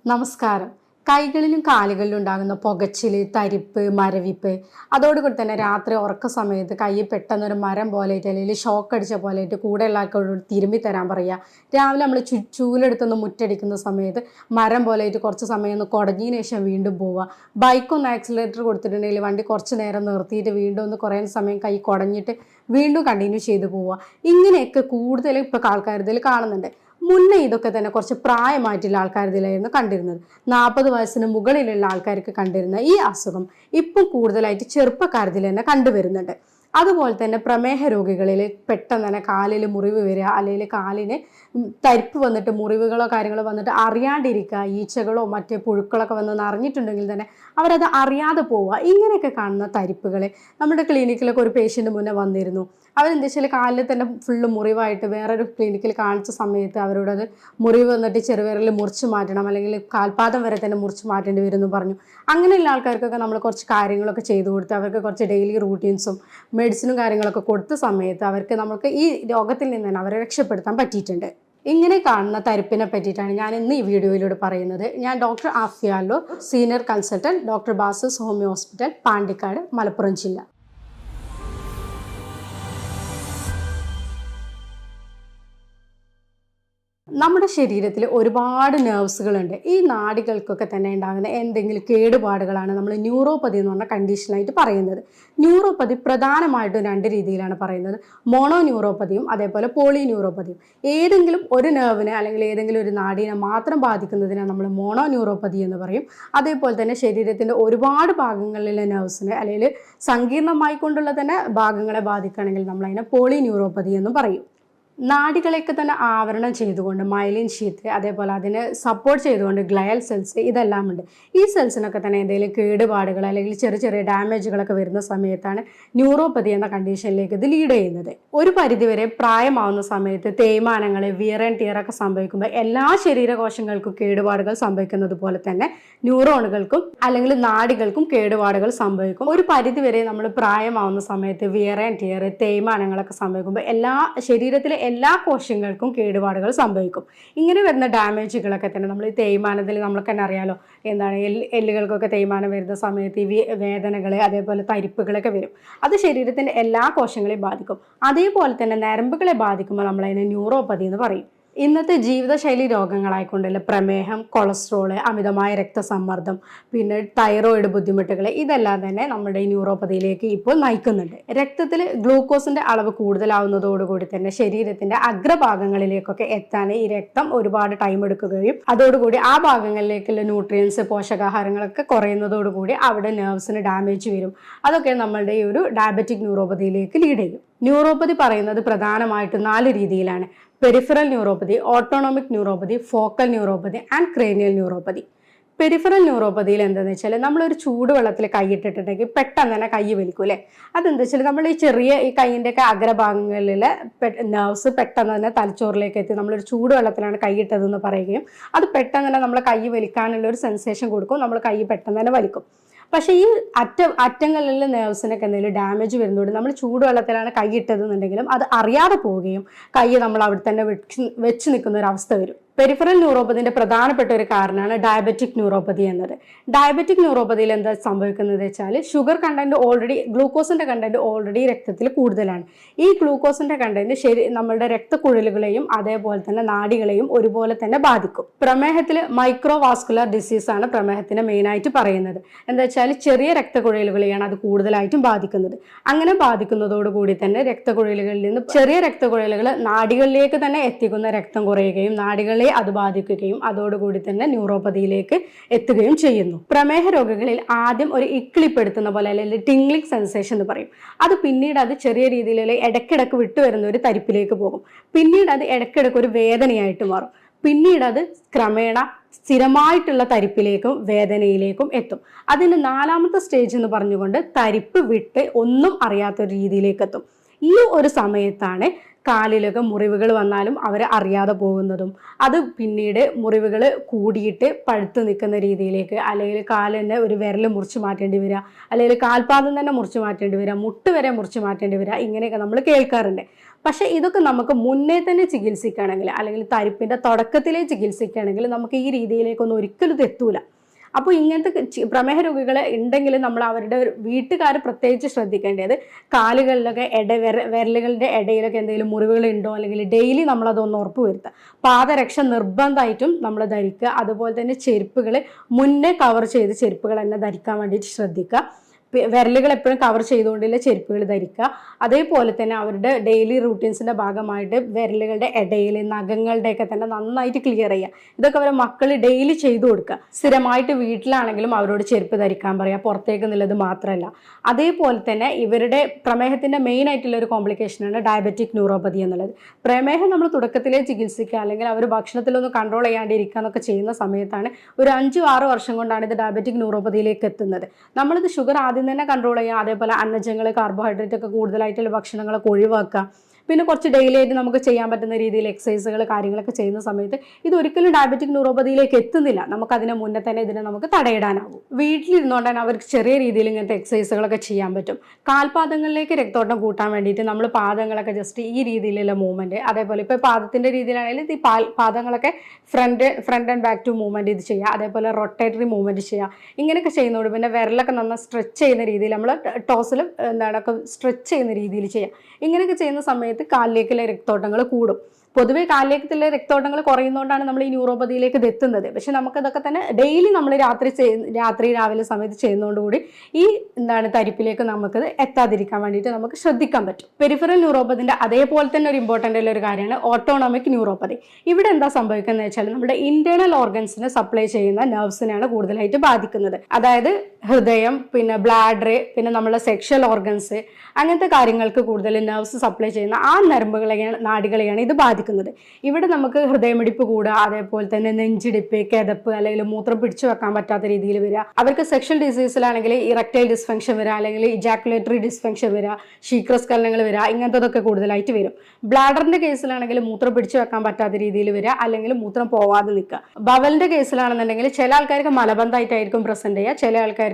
നമസ്കാരം. കൈകളിലും കാലുകളിലും ഉണ്ടാകുന്ന പുകച്ചില്, തരിപ്പ്, മരവിപ്പ്, അതോടുകൂടി തന്നെ രാത്രി ഉറക്ക സമയത്ത് കൈ പെട്ടെന്നൊരു മരം പോലെയായിട്ട് അല്ലെങ്കിൽ ഷോക്ക് അടിച്ച പോലെയായിട്ട് കൂടെയുള്ള ആൾക്കാരോട് തിരുമ്പി തരാൻ പറയുക. രാവിലെ നമ്മൾ ചൂലെടുത്തൊന്ന് മുറ്റടിക്കുന്ന സമയത്ത് മരം പോലെയായിട്ട് കുറച്ച് സമയം ഒന്ന് കുടഞ്ഞതിന് ശേഷം വീണ്ടും പോവുക. ബൈക്കൊന്ന് ആക്സിലേറ്റർ കൊടുത്തിട്ടുണ്ടെങ്കിൽ വണ്ടി കുറച്ച് നേരം നിർത്തിയിട്ട് വീണ്ടും ഒന്ന് കുറേ സമയം കൈ കുടഞ്ഞിട്ട് വീണ്ടും കണ്ടിന്യൂ ചെയ്ത് പോവുക. ഇങ്ങനെയൊക്കെ കൂടുതൽ ഇപ്പോൾ ആൾക്കാർ ഇതിൽ കാണുന്നുണ്ട്. മുന്നേ ഇതൊക്കെ തന്നെ കുറച്ച് പ്രായമായിട്ടുള്ള ആൾക്കാർ ഇതിലായിരുന്നു കണ്ടിരുന്നത്. 40 വയസ്സിന് മുകളിലുള്ള ആൾക്കാർക്ക് കണ്ടിരുന്ന ഈ അസുഖം ഇപ്പം കൂടുതലായിട്ട് ചെറുപ്പക്കാരത്തിൽ തന്നെ കണ്ടുവരുന്നുണ്ട്. അതുപോലെ തന്നെ പ്രമേഹ രോഗികളിൽ പെട്ടെന്ന് തന്നെ കാലിൽ മുറിവ് വരിക, അല്ലെങ്കിൽ കാലിന് തരിപ്പ് വന്നിട്ട് മുറിവുകളോ കാര്യങ്ങളോ വന്നിട്ട് അറിയാണ്ടിരിക്കുക, ഈച്ചകളോ മറ്റേ പുഴുക്കളൊക്കെ വന്ന് അറിഞ്ഞിട്ടുണ്ടെങ്കിൽ തന്നെ അവരത് അറിയാതെ പോവുക. ഇങ്ങനെയൊക്കെ കാണുന്ന തരിപ്പുകൾ നമ്മുടെ ക്ലിനിക്കിലൊക്കെ ഒരു പേഷ്യൻ്റ് മുന്നേ വന്നിരുന്നു. അവരെന്താ വെച്ചാൽ കാലിൽ തന്നെ ഫുള്ള് മുറിവായിട്ട് വേറൊരു ക്ലിനിക്കിൽ കാണിച്ച സമയത്ത് അവരോടത് മുറിവ് വന്നിട്ട് ചെറുവിരലിൽ മുറിച്ച് മാറ്റണം, അല്ലെങ്കിൽ കാൽപാദം വരെ തന്നെ മുറിച്ച് മാറ്റേണ്ടി വരും എന്ന് പറഞ്ഞു. അങ്ങനെയുള്ള ആൾക്കാർക്കൊക്കെ നമ്മൾ കുറച്ച് കാര്യങ്ങളൊക്കെ ചെയ്തു കൊടുത്ത് അവർക്ക് കുറച്ച് ഡെയിലി റൂട്ടീൻസും മെഡിസിനും കാര്യങ്ങളൊക്കെ കൊടുത്ത സമയത്ത് അവർക്ക് നമുക്ക് ഈ രോഗത്തിൽ നിന്ന് തന്നെ അവരെ രക്ഷപ്പെടുത്താൻ പറ്റിയിട്ടുണ്ട്. ഇങ്ങനെ കാണുന്ന തരിപ്പിനെ പറ്റിയിട്ടാണ് ഞാൻ ഇന്ന് ഈ വീഡിയോയിലൂടെ പറയുന്നത്. ഞാൻ doctor ആഫിയാലോ, senior consultant, doctor ബാസസ് homeo hospital, Pandikkad, Malappuram ജില്ല. നമ്മുടെ ശരീരത്തിൽ ഒരുപാട് നെർവ്സുകളുണ്ട്. ഈ നാഡികൾക്കൊക്കെ തന്നെ ഉണ്ടാകുന്ന എന്തെങ്കിലും കേടുപാടുകളാണ് നമ്മൾ ന്യൂറോപ്പതി എന്ന് പറഞ്ഞ കണ്ടീഷനായിട്ട് പറയുന്നത്. ന്യൂറോപ്പതി പ്രധാനമായിട്ടും 2 രീതിയിലാണ് പറയുന്നത്. മോണോ ന്യൂറോപ്പതിയും അതേപോലെ പോളി ന്യൂറോപ്പതിയും. ഏതെങ്കിലും ഒരു നെർവിനെ അല്ലെങ്കിൽ ഏതെങ്കിലും ഒരു നാഡീനെ മാത്രം ബാധിക്കുന്നതിനെ നമ്മൾ മോണോ ന്യൂറോപ്പതി എന്ന് പറയും. അതേപോലെ തന്നെ ശരീരത്തിൻ്റെ ഒരുപാട് ഭാഗങ്ങളിലെ നെർവ്സിനെ അല്ലെങ്കിൽ സങ്കീർണമായിക്കൊണ്ടുള്ള തന്നെ ഭാഗങ്ങളെ ബാധിക്കുകയാണെങ്കിൽ നമ്മളതിനെ പോളി ന്യൂറോപ്പതി എന്നും പറയും. നാഡികളെയൊക്കെ തന്നെ ആവരണം ചെയ്തുകൊണ്ട് മൈലിൻ ഷീറ്റ്, അതേപോലെ അതിനെ സപ്പോർട്ട് ചെയ്തുകൊണ്ട് ഗ്ലയൽ സെൽസ്, ഇതെല്ലാം ഉണ്ട്. ഈ സെൽസിനൊക്കെ തന്നെ എന്തെങ്കിലും കേടുപാടുകൾ അല്ലെങ്കിൽ ചെറിയ ചെറിയ ഡാമേജുകളൊക്കെ വരുന്ന സമയത്താണ് ന്യൂറോപ്പതി എന്ന കണ്ടീഷനിലേക്ക് ഇത് ലീഡ് ചെയ്യുന്നത്. ഒരു പരിധിവരെ പ്രായമാവുന്ന സമയത്ത് തേയ്മാനങ്ങൾ, വിയർ ആൻഡ് ടിയർ ഒക്കെ സംഭവിക്കുമ്പോൾ എല്ലാ ശരീരകോശങ്ങൾക്കും കേടുപാടുകൾ സംഭവിക്കുന്നത് പോലെ തന്നെ ന്യൂറോണുകൾക്കും അല്ലെങ്കിൽ നാഡികൾക്കും കേടുപാടുകൾ സംഭവിക്കും. ഒരു പരിധിവരെ നമ്മൾ പ്രായമാവുന്ന സമയത്ത് വിയർ ആൻഡ് ടിയർ, തേയ്മാനങ്ങളൊക്കെ സംഭവിക്കുമ്പോൾ ശരീരത്തിലെ എല്ലാ കോശങ്ങൾക്കും കേടുപാടുകൾ സംഭവിക്കും. ഇങ്ങനെ വരുന്ന ഡാമേജുകളൊക്കെ തന്നെ നമ്മൾ ഈ തേയ്മാനത്തിൽ നമ്മൾക്ക് തന്നെ അറിയാലോ, എന്താണ് എല്ലുകൾക്കൊക്കെ തേയ്മാനം വരുന്ന സമയത്ത് ഈ വേദനകൾ അതേപോലെ തരിപ്പുകളൊക്കെ വരും. അത് ശരീരത്തിൻ്റെ എല്ലാ കോശങ്ങളെയും ബാധിക്കും. അതേപോലെ തന്നെ നരമ്പുകളെ ബാധിക്കുമ്പോൾ നമ്മളതിനെ ന്യൂറോപ്പതി എന്ന് പറയും. ഇന്നത്തെ ജീവിതശൈലി രോഗങ്ങളായിക്കൊണ്ടുള്ള പ്രമേഹം, കൊളസ്ട്രോള്, അമിതമായ രക്തസമ്മർദ്ദം, പിന്നെ തൈറോയിഡ് ബുദ്ധിമുട്ടുകൾ, ഇതെല്ലാം തന്നെ നമ്മുടെ ഈ ന്യൂറോപ്പതിയിലേക്ക് ഇപ്പോൾ നയിക്കുന്നുണ്ട്. രക്തത്തിൽ ഗ്ലൂക്കോസിന്റെ അളവ് കൂടുതലാവുന്നതോടുകൂടി തന്നെ ശരീരത്തിന്റെ അഗ്രഭാഗങ്ങളിലേക്കൊക്കെ എത്താൻ ഈ രക്തം ഒരുപാട് ടൈം എടുക്കുകയും അതോടുകൂടി ആ ഭാഗങ്ങളിലേക്കുള്ള ന്യൂട്രിയൻസ്, പോഷകാഹാരങ്ങളൊക്കെ കുറയുന്നതോടുകൂടി അവിടെ നെർവ്സിന് ഡാമേജ് വരും. അതൊക്കെ നമ്മളുടെ ഈ ഒരു ഡയബറ്റിക് ന്യൂറോപ്പതിയിലേക്ക് ലീഡ് ചെയ്യും. ന്യൂറോപ്പതി പറയുന്നത് പ്രധാനമായിട്ടും 4 രീതിയിലാണ്: peripheral neuropathy, autonomic neuropathy, focal neuropathy and cranial neuropathy. Peripheral ന്യൂറോപ്പതിയിൽ എന്താണെന്ന് വെച്ചാൽ നമ്മളൊരു ചൂടുവെള്ളത്തിൽ കൈയിട്ടിട്ടുണ്ടെങ്കിൽ പെട്ടെന്ന് തന്നെ കൈ വലിക്കും അല്ലേ. അതെന്താ വെച്ചാൽ നമ്മൾ ഈ ചെറിയ ഈ കൈയിൻ്റെയൊക്കെ അഗ്രഭാഗങ്ങളിലെ നെർവ്സ് പെട്ടെന്ന് തന്നെ തലച്ചോറിലേക്ക് എത്തി നമ്മളൊരു ചൂടുവെള്ളത്തിലാണ് കൈയിട്ടതെന്ന് പറയുകയും അത് പെട്ടെന്ന് തന്നെ നമ്മൾ കൈ വലിക്കാനുള്ള ഒരു സെൻസേഷൻ കൊടുക്കും, നമ്മൾ കൈ പെട്ടെന്ന് തന്നെ വലിക്കും. പക്ഷേ ഈ അറ്റങ്ങളിലെ നെർവ്സിനൊക്കെ എന്തെങ്കിലും ഡാമേജ് വരുന്നതുകൊണ്ട് നമ്മൾ ചൂടുവെള്ളത്തിലാണ് കൈ ഇട്ടതെന്നുണ്ടെങ്കിലും അത് അറിയാതെ പോവുകയും കൈ നമ്മൾ അവിടെ തന്നെ വെച്ച് നിൽക്കുന്ന ഒരു അവസ്ഥ വരും. പെരിഫറൽ ന്യൂറോപ്പതിൻ്റെ പ്രധാനപ്പെട്ട ഒരു കാരണമാണ് ഡയബറ്റിക് ന്യൂറോപ്പതി എന്നത്. ഡയബറ്റിക് ന്യൂറോപ്പതിയിൽ എന്താ സംഭവിക്കുന്നത് വെച്ചാൽ ഗ്ലൂക്കോസിൻ്റെ കണ്ടന്റ് ഓൾറെഡി രക്തത്തിൽ കൂടുതലാണ്. ഈ ഗ്ലൂക്കോസിൻ്റെ കണ്ടന്റ് നമ്മളുടെ രക്തക്കുഴലുകളെയും അതേപോലെ തന്നെ നാഡികളെയും ഒരുപോലെ തന്നെ ബാധിക്കും. പ്രമേഹത്തിൽ മൈക്രോവാസ്കുലർ ഡിസീസ് ആണ് പ്രമേഹത്തിന് മെയിനായിട്ട് പറയുന്നത്. എന്താ വെച്ചാൽ ചെറിയ രക്തക്കുഴലുകളെയാണ് അത് കൂടുതലായിട്ടും ബാധിക്കുന്നത്. അങ്ങനെ ബാധിക്കുന്നതോടുകൂടി തന്നെ രക്തക്കുഴലുകളിൽ നിന്ന് ചെറിയ രക്തക്കുഴലുകൾ നാഡികളിലേക്ക് തന്നെ എത്തിക്കുന്ന രക്തം കുറയുകയും നാഡികളെ അത് ബാധിക്കുകയും അതോടുകൂടി തന്നെ ന്യൂറോപ്പതിയിലേക്ക് എത്തുകയും ചെയ്യുന്നു. പ്രമേഹ രോഗികളിൽ ആദ്യം ഒരു ഇക്കിളിപ്പെടുത്തുന്ന പോലെ അല്ലെങ്കിൽ ടിംഗ്ലിംഗ് സെൻസേഷൻ എന്ന് പറയും. അത് പിന്നീട് അത് ചെറിയ രീതിയിലുള്ള ഇടയ്ക്കിടക്ക് വിട്ടുവരുന്ന ഒരു തരിപ്പിലേക്ക് പോകും. പിന്നീട് അത് ഇടയ്ക്കിടക്ക് ഒരു വേദനയായിട്ട് മാറും. പിന്നീട് അത് ക്രമേണ സ്ഥിരമായിട്ടുള്ള തരിപ്പിലേക്കും വേദനയിലേക്കും എത്തും. അതിന് 4ാമത്തെ സ്റ്റേജ് എന്ന് പറഞ്ഞുകൊണ്ട് തരിപ്പ് വിട്ട് ഒന്നും അറിയാത്തൊരു രീതിയിലേക്ക് എത്തും. ഈ ഒരു സമയത്താണ് കാലിലൊക്കെ മുറിവുകൾ വന്നാലും അവർ അറിയാതെ പോകുന്നതും, അത് പിന്നീട് മുറിവുകൾ കൂടിയിട്ട് പഴുത്ത് നിൽക്കുന്ന രീതിയിലേക്ക്, അല്ലെങ്കിൽ കാല് തന്നെ ഒരു വിരൽ മുറിച്ച് മാറ്റേണ്ടി വരിക, അല്ലെങ്കിൽ കാൽപാദം തന്നെ മുറിച്ച് മാറ്റേണ്ടി വരിക, മുട്ട് വരെ മുറിച്ച് മാറ്റേണ്ടി വരിക, ഇങ്ങനെയൊക്കെ നമ്മൾ കേൾക്കാറുണ്ട്. പക്ഷേ ഇതൊക്കെ നമുക്ക് മുന്നേ തന്നെ ചികിത്സിക്കുകയാണെങ്കിൽ, അല്ലെങ്കിൽ തരിപ്പിൻ്റെ തുടക്കത്തിലേ ചികിത്സിക്കുകയാണെങ്കിൽ നമുക്ക് ഈ രീതിയിലേക്കൊന്നും ഒരിക്കലും ഇത് എത്തൂല. അപ്പോൾ ഇങ്ങനത്തെ പ്രമേഹ രോഗികൾ ഉണ്ടെങ്കിൽ നമ്മൾ അവരുടെ വീട്ടുകാർ പ്രത്യേകിച്ച് ശ്രദ്ധിക്കേണ്ടത് കാലുകളിലൊക്കെ വിരലുകളുടെ ഇടയിലൊക്കെ എന്തെങ്കിലും മുറിവുകൾ ഉണ്ടോ, അല്ലെങ്കിൽ ഡെയിലി നമ്മളതൊന്ന് ഉറപ്പ് വരുത്തുക. പാദരക്ഷ നിർബന്ധമായിട്ടും നമ്മൾ ധരിക്കുക. അതുപോലെ തന്നെ ചെരുപ്പുകൾ മുന്നേ കവർ ചെയ്ത് ചെരുപ്പുകൾ തന്നെ ധരിക്കാൻ വേണ്ടിയിട്ട് ശ്രദ്ധിക്കുക. വിരലുകൾ എപ്പോഴും കവർ ചെയ്തുകൊണ്ടുള്ള ചെരുപ്പുകൾ ധരിക്കുക. അതേപോലെ തന്നെ അവരുടെ ഡെയിലി റൂട്ടീൻസിൻ്റെ ഭാഗമായിട്ട് വിരലുകളുടെ ഇടയിൽ നഖങ്ങളുടെയൊക്കെ തന്നെ നന്നായിട്ട് ക്ലിയർ ചെയ്യുക. ഇതൊക്കെ അവരെ മക്കൾ ഡെയിലി ചെയ്തു കൊടുക്കുക. സ്ഥിരമായിട്ട് വീട്ടിലാണെങ്കിലും അവരോട് ചെരുപ്പ് ധരിക്കാൻ പറയുക, പുറത്തേക്ക് എന്നുള്ളത് മാത്രമല്ല. അതേപോലെ തന്നെ ഇവരുടെ പ്രമേഹത്തിൻ്റെ മെയിൻ ആയിട്ടുള്ള ഒരു കോംപ്ലിക്കേഷനാണ് ഡയബറ്റിക് ന്യൂറോപ്പതി എന്നുള്ളത്. പ്രമേഹം നമ്മൾ തുടക്കത്തിലേ ചികിത്സിക്കുക, അല്ലെങ്കിൽ അവർ ഭക്ഷണത്തിലൊന്ന് കൺട്രോൾ ചെയ്യാണ്ടിരിക്കുക എന്നൊക്കെ ചെയ്യുന്ന സമയത്താണ് ഒരു 5-6 വർഷം കൊണ്ടാണ് ഇത് ഡയബറ്റിക് ന്യൂറോപ്പതിയിലേക്ക് എത്തുന്നത്. നമ്മളിത് ഷുഗർ ആദ്യം തന്നെ കൺട്രോൾ ചെയ്യുക. അതേപോലെ അന്നജങ്ങൾ, കാർബോഹൈഡ്രേറ്റ് ഒക്കെ കൂടുതലായിട്ടുള്ള ഭക്ഷണങ്ങളൊക്കെ ഒഴിവാക്കുക. പിന്നെ കുറച്ച് ഡെയിലി ആയിട്ട് നമുക്ക് ചെയ്യാൻ പറ്റുന്ന രീതിയിൽ എക്സസൈസുകൾ കാര്യങ്ങളൊക്കെ ചെയ്യുന്ന സമയത്ത് ഇതൊരിക്കലും ഡയബറ്റിക് ന്യൂറോപ്പതിയിലേക്ക് എത്തുന്നില്ല. നമുക്ക് അതിന് മുന്നേ തന്നെ ഇതിനെ നമുക്ക് തടയിടാനാവും. വീട്ടിലിരുന്നുകൊണ്ട് തന്നെ അവർക്ക് ചെറിയ രീതിയിൽ ഇങ്ങനത്തെ എക്സസൈസുകളൊക്കെ ചെയ്യാൻ പറ്റും. കാൽപാദങ്ങളിലേക്ക് രക്തോട്ടം കൂട്ടാൻ വേണ്ടിയിട്ട് നമ്മൾ പാദങ്ങളൊക്കെ ജസ്റ്റ് ഈ രീതിയിലുള്ള മൂവ്മെൻറ്റ്, അതേപോലെ ഇപ്പോൾ പാദത്തിൻ്റെ രീതിയിലാണെങ്കിൽ ഈ പാദങ്ങളൊക്കെ front and back to movement ഇത് ചെയ്യുക. അതേപോലെ റൊട്ടേറ്ററി മൂവ്മെൻറ്റ് ചെയ്യുക. ഇങ്ങനെയൊക്കെ ചെയ്യുന്നതോട് പിന്നെ വിരലൊക്കെ നന്നായി സ്ട്രെച്ച് ചെയ്യുന്ന രീതിയിൽ നമ്മൾ ടോസിലും ഒക്കെ സ്ട്രെച്ച് ചെയ്യുന്ന രീതിയിൽ ചെയ്യുക. ഇങ്ങനെയൊക്കെ ചെയ്യുന്ന സമയത്ത് കാലിലേക്കുള്ള രക്തോട്ടങ്ങൾ കൂടും. പൊതുവേ കാലിലേക്കുള്ള രക്തോട്ടങ്ങൾ കുറയുന്നതുകൊണ്ടാണ് നമ്മൾ ഈ ന്യൂറോപ്പതിയിലേക്ക് എത്തുന്നത്. പക്ഷെ നമുക്കതൊക്കെ തന്നെ ഡെയിലി നമ്മൾ രാത്രി രാവിലെ സമയത്ത് ചെയ്യുന്നതോടുകൂടി ഈ തരിപ്പിലേക്ക് നമുക്കത് എത്താതിരിക്കാൻ വേണ്ടിയിട്ട് നമുക്ക് ശ്രദ്ധിക്കാൻ പറ്റും. പെരിഫറൽ ന്യൂറോപ്പതിൻ്റെ അതേപോലെ തന്നെ ഒരു ഇമ്പോർട്ടൻ്റ് ആയിട്ടുള്ള ഒരു കാര്യമാണ് ഓട്ടോണോമിക് ന്യൂറോപ്പതി. ഇവിടെ എന്താ സംഭവിക്കുന്നത് വെച്ചാൽ നമ്മുടെ ഇന്റേണൽ ഓർഗൻസിനെ സപ്ലൈ ചെയ്യുന്ന നെർവ്സിനാണ് കൂടുതലായിട്ട് ബാധിക്കുന്നത്. അതായത് ഹൃദയം, പിന്നെ ബ്ലാഡർ, പിന്നെ നമ്മുടെ സെക്ഷൽ ഓർഗൻസ്, അങ്ങനത്തെ കാര്യങ്ങൾക്ക് കൂടുതൽ നെർവ്സ് സപ്ലൈ ചെയ്യുന്ന ആ നരമ്പുകളെയാണ്, നാഡികളെയാണ് ഇത് ബാധിക്കുന്നത്. ഇവിടെ നമുക്ക് ഹൃദയമിടിപ്പ് കൂടുക, അതേപോലെ തന്നെ നെഞ്ചിടിപ്പ്, കിതപ്പ്, അല്ലെങ്കിൽ മൂത്രം പിടിച്ചു വെക്കാൻ പറ്റാത്ത രീതിയിൽ വരിക. അവർക്ക് സെക്ഷൽ ഡിസീസിലാണെങ്കിൽ ഇറക്ടൈൽ ഡിസ്ഫങ്ഷൻ വരിക, അല്ലെങ്കിൽ ഇജാക്കുലേറ്ററി ഡിസ്ഫങ്ഷൻ വരിക, ശീഘ്രസ്ഖലനങ്ങൾ വരിക, ഇങ്ങനത്തതൊക്കെ കൂടുതലായിട്ട് വരും. ബ്ലാഡറിന്റെ കേസിലാണെങ്കിൽ മൂത്രം പിടിച്ചു വെക്കാൻ പറ്റാത്ത രീതിയിൽ വരിക, അല്ലെങ്കിൽ മൂത്രം പോവാതെ നിൽക്കുക. ബവലിന്റെ കേസിലാണെന്നുണ്ടെങ്കിൽ ചില ആൾക്കാർക്ക് മലബന്ധമായിട്ടായിരിക്കും പ്രസന്റ് ചെയ്യുക, ചില ആൾക്കാർക്ക്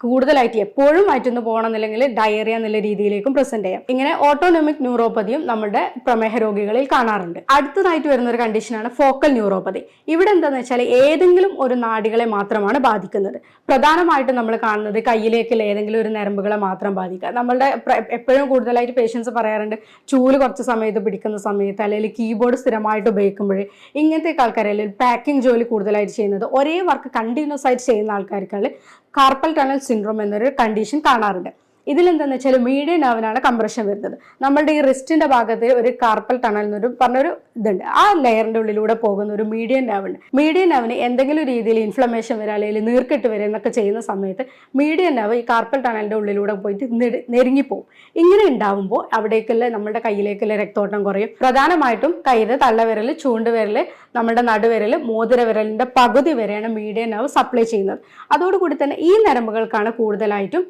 കൂടുതലായിട്ട് എപ്പോഴും വയറ്റിന്ന് പോകണം എന്നില്ലെങ്കിൽ ഡയറിയ എന്നുള്ള രീതിയിലേക്കും പ്രസന്റ് ചെയ്യാം. ഇങ്ങനെ ഓട്ടോണോമിക് ന്യൂറോപ്പതിയും നമ്മുടെ പ്രമേഹ രോഗികളിൽ കാണാറുണ്ട്. അടുത്തതായിട്ട് വരുന്ന ഒരു കണ്ടീഷനാണ് ഫോക്കൽ ന്യൂറോപ്പതി. ഇവിടെ എന്താണെന്ന് വെച്ചാൽ ഏതെങ്കിലും ഒരു നാഡികളെ മാത്രമാണ് ബാധിക്കുന്നത്. പ്രധാനമായിട്ടും നമ്മൾ കാണുന്നത് കയ്യിലേക്കുള്ള ഏതെങ്കിലും ഒരു നരമ്പുകളെ മാത്രം ബാധിക്കുക. നമ്മളുടെ എപ്പോഴും കൂടുതലായിട്ട് പേഷ്യൻസ് പറയാറുണ്ട്, ചൂല് കുറച്ച് സമയത്ത് പിടിക്കുന്ന സമയത്ത്, അല്ലെങ്കിൽ കീബോർഡ് സ്ഥിരമായിട്ട് ഉപയോഗിക്കുമ്പോൾ, ഇങ്ങനത്തെ ആൾക്കാർ, അല്ലെങ്കിൽ പാക്കിംഗ് ജോലി കൂടുതലായിട്ട് ചെയ്യുന്നത്, ഒരേ വർക്ക് കണ്ടിന്യൂസ് ആയിട്ട് ചെയ്യുന്ന ആൾക്കാർക്ക് കാർപ്പൽ ടണൽ സിൻഡ്രോം എന്നൊരു കണ്ടീഷൻ കാണാറുണ്ട്. ഇതിലെന്താണെന്ന് വെച്ചാൽ മീഡിയൻ നെർവിനാണ് കംപ്രഷൻ വരുന്നത്. നമ്മളുടെ ഈ റിസ്റ്റിന്റെ ഭാഗത്ത് ഒരു കാർപ്പൽ ടണൽ എന്നൊരു പറഞ്ഞൊരു ഇതുണ്ട്. ആ ലെയറിന്റെ ഉള്ളിലൂടെ പോകുന്ന ഒരു മീഡിയൻ നെർവ് ഉണ്ട്. മീഡിയൻ നെർവിന് എന്തെങ്കിലും രീതിയിൽ ഇൻഫ്ലമേഷൻ വരിക, അല്ലെങ്കിൽ നീർക്കെട്ട് വരിക എന്നൊക്കെ ചെയ്യുന്ന സമയത്ത് മീഡിയൻ നെർവ് ഈ കാർപ്പൽ ടണലിന്റെ ഉള്ളിലൂടെ പോയിട്ട് നെരുങ്ങിപ്പോവും. ഇങ്ങനെ ഉണ്ടാവുമ്പോൾ അവിടേക്കുള്ള നമ്മുടെ കയ്യിലേക്കുള്ള രക്തോട്ടം കുറയും. പ്രധാനമായിട്ടും കയ്യിലെ തള്ളവിരൽ, ചൂണ്ടുവിരൽ, നമ്മുടെ നടുവിരൽ, മോതിരവിരലിന്റെ പകുതി വരെയാണ് മീഡിയൻ നെർവ് സപ്ലൈ ചെയ്യുന്നത്. അതോടുകൂടി തന്നെ ഈ നരമ്പുകൾക്കാണ് കൂടുതലായിട്ടും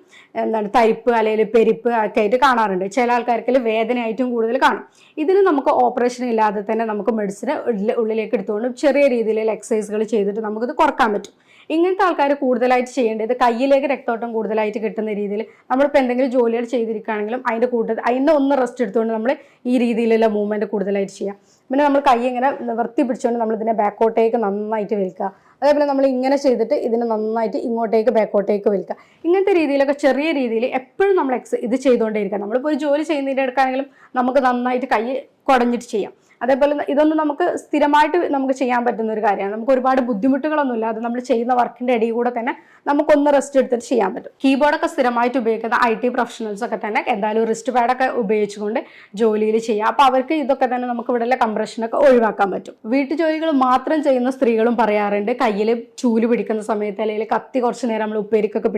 തരിപ്പ് അല്ലെങ്കിൽ പെരിപ്പ് ഒക്കെ ആയിട്ട് കാണാറുണ്ട്. ചില ആൾക്കാർക്ക് വേദനയായിട്ടും കൂടുതൽ കാണും. ഇതിന് നമുക്ക് ഓപ്പറേഷൻ ഇല്ലാതെ തന്നെ നമുക്ക് മെഡിസിൻ ഉള്ളിലേക്ക് എടുത്തുകൊണ്ട് ചെറിയ രീതിയിലുള്ള എക്സസൈസുകൾ ചെയ്തിട്ട് നമുക്കിത് കുറക്കാൻ പറ്റും. ഇങ്ങനത്തെ ആൾക്കാർ കൂടുതലായിട്ട് ചെയ്യേണ്ടത് കയ്യിലേക്ക് രക്തോട്ടം കൂടുതലായിട്ട് കിട്ടുന്ന രീതിയിൽ നമ്മളിപ്പോൾ എന്തെങ്കിലും ജോലികൾ ചെയ്തിരിക്കുകയാണെങ്കിലും അതിൻ്റെ ഒന്ന് റെസ്റ്റ് എടുത്തുകൊണ്ട് നമ്മൾ ഈ രീതിയിലുള്ള മൂവ്മെൻറ്റ് കൂടുതലായിട്ട് ചെയ്യാം. പിന്നെ നമ്മൾ കൈ ഇങ്ങനെ നിവർത്തി പിടിച്ചുകൊണ്ട് നമ്മളിതിനെ ബാക്കോട്ടേക്ക് നന്നായിട്ട് വലിക്കുക. അതേപോലെ നമ്മൾ ഇങ്ങനെ ചെയ്തിട്ട് ഇതിനെ നന്നായിട്ട് ഇങ്ങോട്ടേക്ക് ബാക്കോട്ടേക്ക് വലിക്കുക. ഇങ്ങനത്തെ രീതിയിലൊക്കെ ചെറിയ രീതിയിൽ എപ്പോഴും നമ്മൾ ഇത് ചെയ്തുകൊണ്ടേയിരിക്കുക. നമ്മളിപ്പോൾ ഒരു ജോലി ചെയ്യുന്നതിൻ്റെ എടുക്കുകയാണെങ്കിലും നമുക്ക് നന്നായിട്ട് കൈ കുടഞ്ഞിട്ട് ചെയ്യാം. അതേപോലെ ഇതൊന്നും നമുക്ക് സ്ഥിരമായിട്ട് നമുക്ക് ചെയ്യാൻ പറ്റുന്ന ഒരു കാര്യമാണ്. നമുക്ക് ഒരുപാട് ബുദ്ധിമുട്ടുകളൊന്നുമില്ല. അത് നമ്മൾ ചെയ്യുന്ന വർക്കിൻ്റെ ഇടയിൽ കൂടെ തന്നെ നമുക്കൊന്ന് റെസ്റ്റ് എടുത്തിട്ട് ചെയ്യാൻ പറ്റും. കീബോർഡൊക്കെ സ്ഥിരമായിട്ട് ഉപയോഗിക്കുന്ന IT പ്രൊഫഷണൽസ് ഒക്കെ തന്നെ എന്തായാലും റിസ്റ്റ് പാഡൊക്കെ ഉപയോഗിച്ചുകൊണ്ട് ജോലിയിൽ ചെയ്യാം. അപ്പോൾ അവർക്ക് ഇതൊക്കെ തന്നെ നമുക്ക് ഇവിടെയുള്ള കംപ്രഷനൊക്കെ ഒഴിവാക്കാൻ പറ്റും. വീട്ടുജോലികൾ മാത്രം ചെയ്യുന്ന സ്ത്രീകളും പറയാറുണ്ട്, കയ്യിൽ ചൂല് പിടിക്കുന്ന സമയത്ത്, അല്ലെങ്കിൽ കത്തി കുറച്ച് നേരം നമ്മൾ ഉപ്പേരിക്കൊക്കെ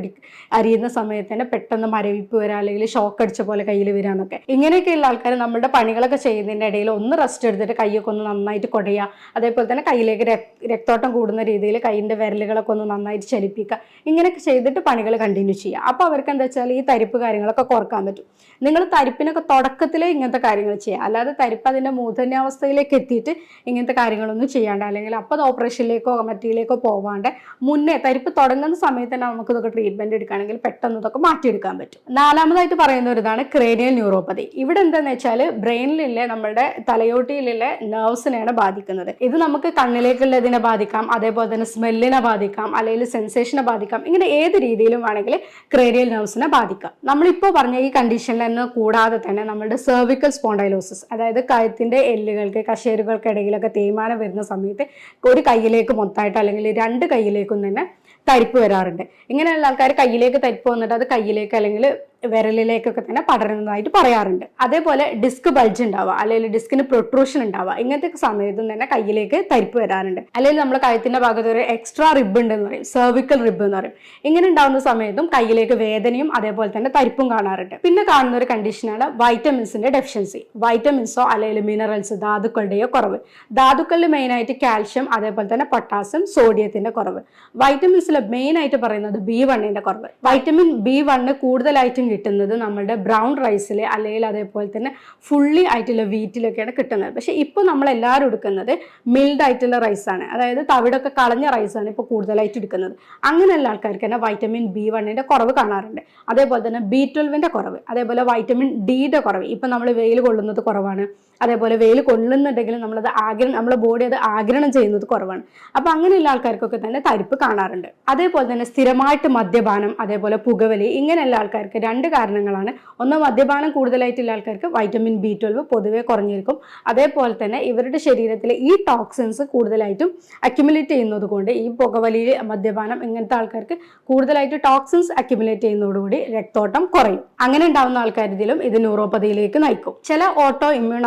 അരിയുന്ന സമയത്ത് തന്നെ പെട്ടെന്ന് മരവിപ്പ് വരിക, അല്ലെങ്കിൽ ഷോക്ക് അടിച്ച പോലെ കയ്യിൽ വരിക എന്നൊക്കെ. ഇങ്ങനെയൊക്കെയുള്ള ആൾക്കാർ നമ്മുടെ പണികളൊക്കെ ചെയ്യുന്നതിൻ്റെ ഇടയിൽ ഒന്ന് റെസ്റ്റ് എടുത്തിട്ട് കൈയൊക്കെ ഒന്ന് നന്നായിട്ട് കുടയുക. അതേപോലെ തന്നെ കയ്യിലേക്ക് രക്തോട്ടം കൂടുന്ന രീതിയിൽ കൈയിൻ്റെ വിരലുകളൊക്കെ ഒന്ന് നന്നായിട്ട് ചലിപ്പിക്കുക. ഇങ്ങനെയൊക്കെ ചെയ്തിട്ട് പണികൾ കണ്ടിന്യൂ ചെയ്യുക. അപ്പോൾ അവർക്ക് എന്താ വെച്ചാൽ ഈ തരിപ്പ് കാര്യങ്ങളൊക്കെ കുറക്കാൻ പറ്റും. നിങ്ങൾ തരിപ്പിനൊക്കെ തുടക്കത്തിലേ ഇങ്ങനത്തെ കാര്യങ്ങൾ ചെയ്യുക. അല്ലാതെ തരിപ്പ് അതിൻ്റെ മൂർധന്യാവസ്ഥയിലേക്ക് എത്തിയിട്ട് ഇങ്ങനത്തെ കാര്യങ്ങളൊന്നും ചെയ്യാണ്ട്, അല്ലെങ്കിൽ അപ്പോൾ അത് ഓപ്പറേഷനിലേക്കോ മറ്റിലേക്കോ പോവാണ്ട് മുന്നേ തരിപ്പ് തുടങ്ങുന്ന സമയത്ത് തന്നെ നമുക്ക് ഇതൊക്കെ ട്രീറ്റ്മെൻറ്റ് എടുക്കുകയാണെങ്കിൽ പെട്ടെന്ന് ഇതൊക്കെ മാറ്റിയെടുക്കാൻ പറ്റും. നാലാമതായിട്ട് പറയുന്ന ഒരു ഇതാണ് ക്രേനിയൽ ന്യൂറോപ്പതി. ഇവിടെ എന്താണെന്ന് വെച്ചാൽ ബ്രെയിനിലെ നമ്മുടെ തലയോട്ടിയിലെ നെർവ്സിനെയാണ് ബാധിക്കുന്നത്. ഇത് നമുക്ക് കണ്ണിലേക്കുള്ളതിനെ ബാധിക്കാം, അതേപോലെ തന്നെ സ്മെല്ലിനെ ബാധിക്കാം, അല്ലെങ്കിൽ സെൻസേഷനെ ബാധിക്കാം. ഇങ്ങനെ ഏത് രീതിയിലും വേണമെങ്കിൽ ക്രേനിയൽ നെർവ്സിനെ ബാധിക്കാം. നമ്മളിപ്പോൾ പറഞ്ഞ ഈ കണ്ടീഷനിൽ നിന്ന് കൂടാതെ തന്നെ നമ്മുടെ സെർവിക്കൽ സ്പോണ്ടൈലോസിസ്, അതായത് കഴുത്തിൻ്റെ എല്ലുകൾക്ക് കശേരുകൾക്കിടയിലൊക്കെ തേയ്മാനം വരുന്ന സമയത്ത് ഒരു കൈയിലേക്ക് മൊത്തമായിട്ട് അല്ലെങ്കിൽ 2 കൈയിലേക്കും തന്നെ തരിപ്പ് വരാറുണ്ട്. ഇങ്ങനെയുള്ള ആൾക്കാർ കയ്യിലേക്ക് തരിപ്പ് വന്നിട്ട് അത് കയ്യിലേക്ക് അല്ലെങ്കിൽ വിരലിലേക്കൊക്കെ തന്നെ പടരുന്നതായിട്ട് പറയാറുണ്ട്. അതേപോലെ ഡിസ്ക് ബൾജ് ഉണ്ടാവുക, അല്ലെങ്കിൽ ഡിസ്കിന് പ്രൊട്രൂഷൻ ഉണ്ടാവുക, ഇങ്ങനത്തെ സമയത്തും തന്നെ കയ്യിലേക്ക് തരിപ്പ് വരാറുണ്ട്. അല്ലെങ്കിൽ നമ്മുടെ കഴുത്തിന്റെ ഭാഗത്ത് ഒരു എക്സ്ട്രാ റിബ് ഉണ്ടെന്ന് പറയും, സെർവിക്കൽ റിബ് എന്ന് പറയും. ഇങ്ങനെ ഉണ്ടാവുന്ന സമയത്തും കയ്യിലേക്ക് വേദനയും അതേപോലെ തന്നെ തരിപ്പും കാണാറുണ്ട്. പിന്നെ കാണുന്ന ഒരു കണ്ടീഷനാണ് വൈറ്റമിൻസിന്റെ ഡെഫിഷ്യൻസി. വൈറ്റമിൻസോ അല്ലെങ്കിൽ മിനറൽസ്, ധാതുക്കളുടെയോ കുറവ്. ധാതുക്കളിൽ മെയിനായിട്ട് കാൽഷ്യം, അതേപോലെ തന്നെ പൊട്ടാസ്യം, സോഡിയത്തിന്റെ കുറവ്. വൈറ്റമിൻസിൽ മെയിൻ ആയിട്ട് പറയുന്നത് B1ന്റെ കുറവ്. വൈറ്റമിൻ B1 കൂടുതലായിട്ടും കിട്ടുന്നത് നമ്മുടെ ബ്രൗൺ റൈസിൽ അല്ലെങ്കിൽ അതേപോലെ തന്നെ ഫുള്ളി ആയിട്ടുള്ള വീറ്റിലൊക്കെയാണ് കിട്ടുന്നത്. പക്ഷെ ഇപ്പോൾ നമ്മളെല്ലാവരും എടുക്കുന്നത് മിൽഡ് ആയിട്ടുള്ള റൈസാണ്, അതായത് തവിടൊക്കെ കളഞ്ഞ റൈസാണ് ഇപ്പോൾ കൂടുതലായിട്ട് എടുക്കുന്നത്. അങ്ങനെയുള്ള ആൾക്കാർക്ക് തന്നെ വൈറ്റമിൻ B1ന്റെ കുറവ് കാണാറുണ്ട്. അതേപോലെ തന്നെ B12ന്റെ കുറവ്, അതേപോലെ വൈറ്റമിൻ ഡിയുടെ കുറവ്. ഇപ്പം നമ്മൾ വെയിൽ കൊള്ളുന്നത് കുറവാണ്, അതേപോലെ വെയിൽ കൊള്ളുന്നുണ്ടെങ്കിൽ നമ്മുടെ ബോഡി അത് ആഗിരണം ചെയ്യുന്നത് കുറവാണ്. അപ്പോൾ അങ്ങനെയുള്ള ആൾക്കാർക്കൊക്കെ തന്നെ തരിപ്പ് കാണാറുണ്ട്. അതേപോലെ തന്നെ സ്ഥിരമായിട്ട് മദ്യപാനം, അതേപോലെ പുകവലി, ഇങ്ങനെയുള്ള ആൾക്കാർക്ക് 2 കാരണങ്ങളാണ്. ഒന്ന്, മദ്യപാനം കൂടുതലായിട്ടുള്ള ആൾക്കാർക്ക് വൈറ്റമിൻ B12 പൊതുവെ കുറഞ്ഞിരിക്കും. അതേപോലെ തന്നെ ഇവരുടെ ശരീരത്തിലെ ഈ ടോക്സിൻസ് കൂടുതലായിട്ടും അക്യുമുലേറ്റ് ചെയ്യുന്നത് കൊണ്ട് ഈ പുകവലി, മദ്യപാനം ഇങ്ങനത്തെ ആൾക്കാർക്ക് കൂടുതലായിട്ട് ടോക്സിൻസ് അക്യുമുലേറ്റ് ചെയ്യുന്നതോടുകൂടി രക്തോട്ടം കുറയും. അങ്ങനെ ഉണ്ടാവുന്ന ആൾക്കാരിലും ഇത് ന്യൂറോപ്പതിയിലേക്ക് നയിക്കും. ചില ഓട്ടോ ഇമ്മ്യൂൺ